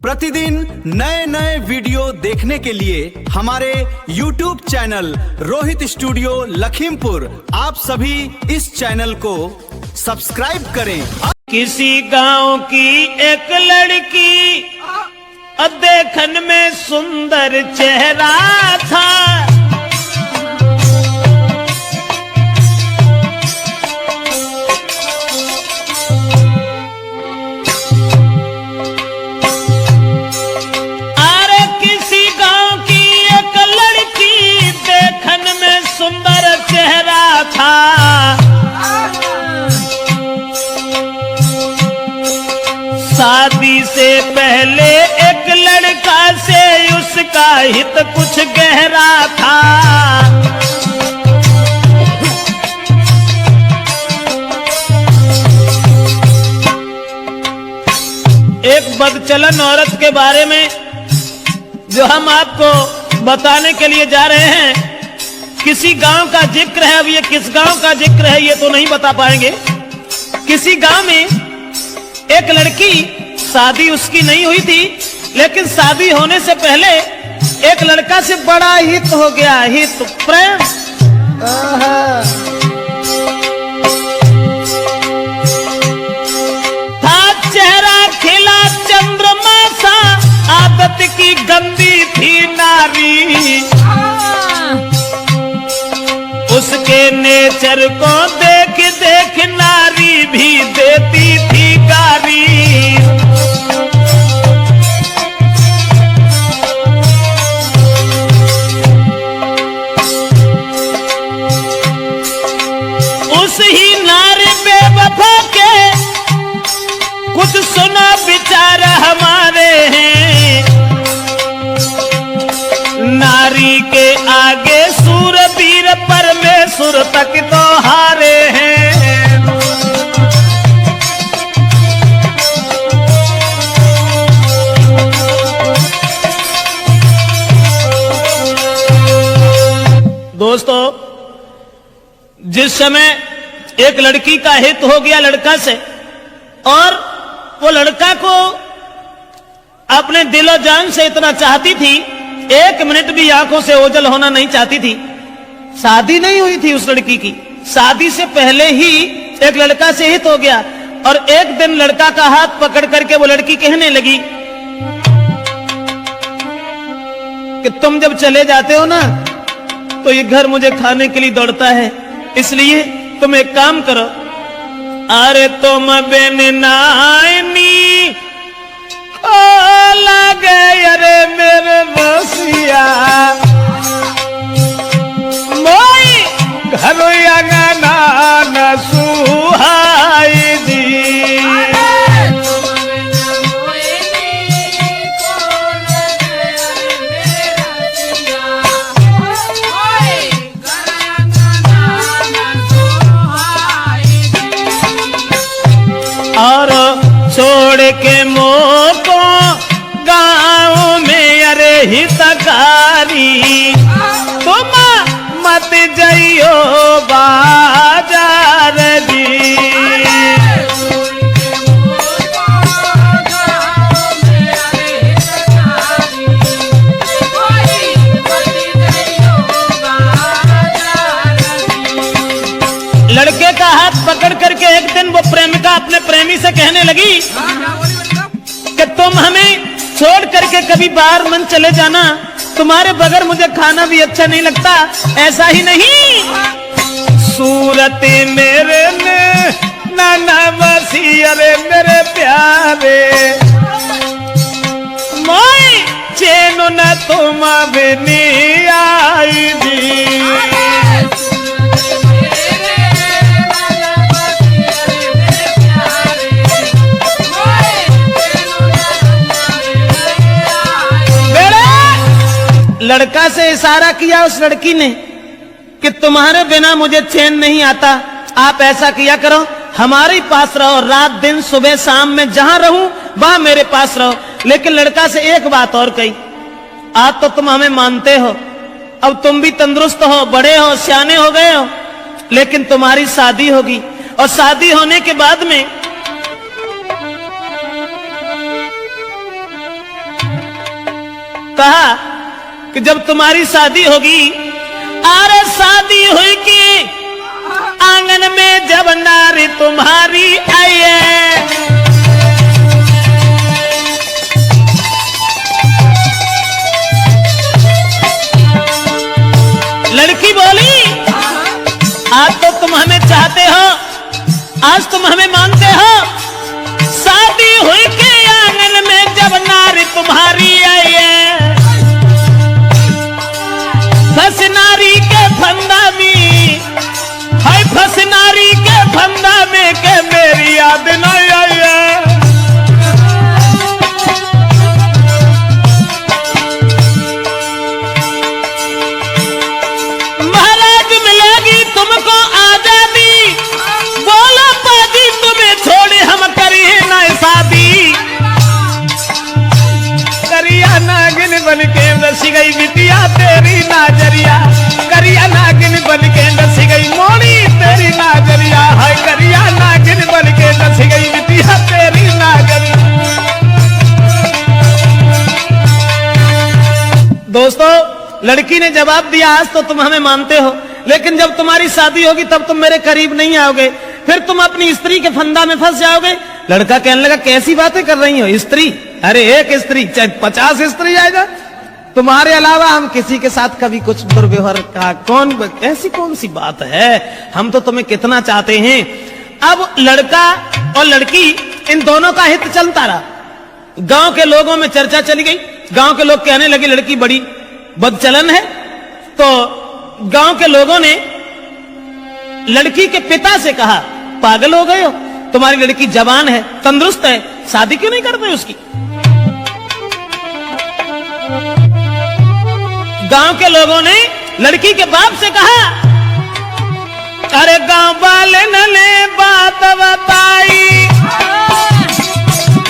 प्रतिदिन नए नए वीडियो देखने के लिए हमारे YouTube channel Rohit studio Lakhimpur आप सभी इस चैनल को सब्सक्राइब करें। किसी गांव की एक लड़की देखन में सुंदर चेहरा था। अरे किसी गांव की एक लड़की देखन में सुंदर चेहरा था। शादी से पहले एक लड़का से उसका हित कुछ गहरा था। एक बदचलन औरत के बारे में जो हम आपको बताने के लिए जा रहे हैं, किसी गांव का जिक्र है। अब ये किस गांव का जिक्र है ये तो नहीं बता पाएंगे। किसी गांव में एक लड़की, शादी उसकी नहीं हुई थी, लेकिन शादी होने से पहले एक लड़का से बड़ा हित हो गया, हित प्रेम। था चेहरा खिला चंद्रमा सा, आदत की गंदी थी नारी। उसके नेचर को देख देख नारी भी देती थी गारी। उस ही नारी बेवफा के कुछ सुना विचार हमारे हैं। नारी के आगे सूरवीर परमेश्वर तक तो हारे हैं। दोस्तों, जिस समय एक लड़की का हित हो गया लड़का से, और वो लड़का को अपने दिलो जान से इतना चाहती थी, एक मिनट भी आंखों से ओझल होना नहीं चाहती थी। शादी नहीं हुई थी उस लड़की की, शादी से पहले ही एक लड़का से हित हो गया। और एक दिन लड़का का हाथ पकड़ करके वो लड़की कहने लगी कि तुम जब चले जाते हो ना तो ये घर मुझे खाने के लिए दौड़ता है, इसलिए तुम एक काम करो, अरे तुम बिन नाइनी लगे अरे मेरे रसिया मोई घर अंगना न सुहाई दी। और छोड़ के मोको गाँव में अरे हितकारी, तुम मत जाइयो बाजार जी। लड़के का हाथ पकड़ करके एक दिन वो प्रेमिका अपने प्रेमी से कहने लगी कि तुम हमें छोड़ करके कभी बाहर मन चले जाना, तुम्हारे बगैर मुझे खाना भी अच्छा नहीं लगता। ऐसा ही नहीं, सूरत मेरे ने नाना बसी अरे मेरे प्यारे मोई चैनो न तुम बिनी आई दी। लड़का से इशारा किया उस लड़की ने कि तुम्हारे बिना मुझे चैन नहीं आता, आप ऐसा किया करो, हमारे पास रहो, रात दिन सुबह शाम में जहां रहूं वहां मेरे पास रहो। लेकिन लड़का से एक बात और कही, आज तो तुम हमें मानते हो, अब तुम भी तंदुरुस्त हो, बड़े हो, सियाने हो गए हो, लेकिन तुम्हारी शादी होगी, और शादी होने के बाद में कहा कि जब तुम्हारी शादी होगी, अरे शादी हुई कि आंगन में जब नारी तुम्हारी आई है, लड़की बोली आज तो तुम हमें चाहते हो, आज तुम हमें मानते हो, शादी हुई के आंगन में जब नारी तुम्हारी आई है, फंस नारी के फंदा में, हाय फंस नारी के फंदा में के मेरी याद नहीं आई है। महाराज मिलेगी तुमको आजादी, बोलो पाजी तुम्हें छोड़े हम करिए ना शादी, करिया नागिन बन के बस गई बिटिया तेरी नाजरिया, करिया नागिन बन के बस गई मोड़ी तेरी नाजरिया, हाय करिया नागिन बन के बस गई बिटिया तेरी नाजरिया। दोस्तों, लड़की ने जवाब दिया आज तो तुम हमें मानते हो, लेकिन जब तुम्हारी शादी होगी तब तुम मेरे करीब नहीं आओगे, फिर तुम अपनी स्त्री के फंदा में फंस जाओगे। लड़का कहने लगा कैसी बातें कर रही हो, स्त्री, अरे एक स्त्री चाहे 50 स्त्री आएगा, तुम्हारे अलावा हम किसी के साथ कभी कुछ दुर्व्यवहार का ऐसी कौन सी बात है, हम तो तुम्हें कितना चाहते हैं। अब लड़का और लड़की इन दोनों का हित चलता रहा, गांव के लोगों में चर्चा चली गई, गांव के लोग कहने लगे लड़की बड़ी बदचलन है, तो गांव के लोगों ने लड़की के पिता से कहा पागल हो गए हो, तुम्हारी लड़की जवान है, तंदुरुस्त है, शादी क्यों नहीं करते उसकी। गांव के लोगों ने लड़की के बाप से कहा, अरे गांव वाले ने बात बताई,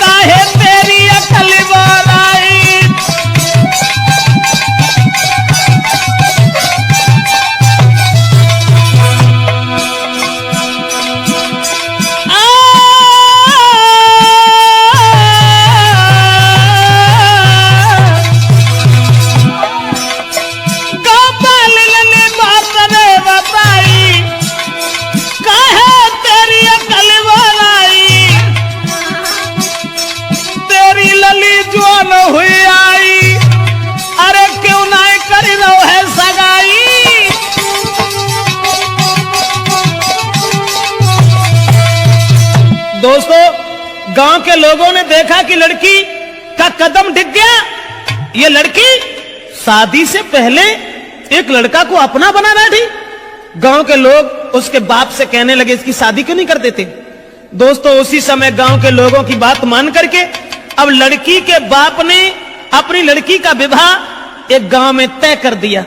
काहे तेरी अकल बोलाई, हुई आई, अरे क्यों ना कर लो है सगाई। दोस्तों, गांव के लोगों ने देखा कि लड़की का कदम डिग गया, ये लड़की शादी से पहले एक लड़का को अपना बना बैठी। गांव के लोग उसके बाप से कहने लगे इसकी शादी क्यों नहीं कर देते। दोस्तों, उसी समय गांव के लोगों की बात मान करके अब लड़की के बाप ने अपनी लड़की का विवाह एक गांव में तय कर दिया।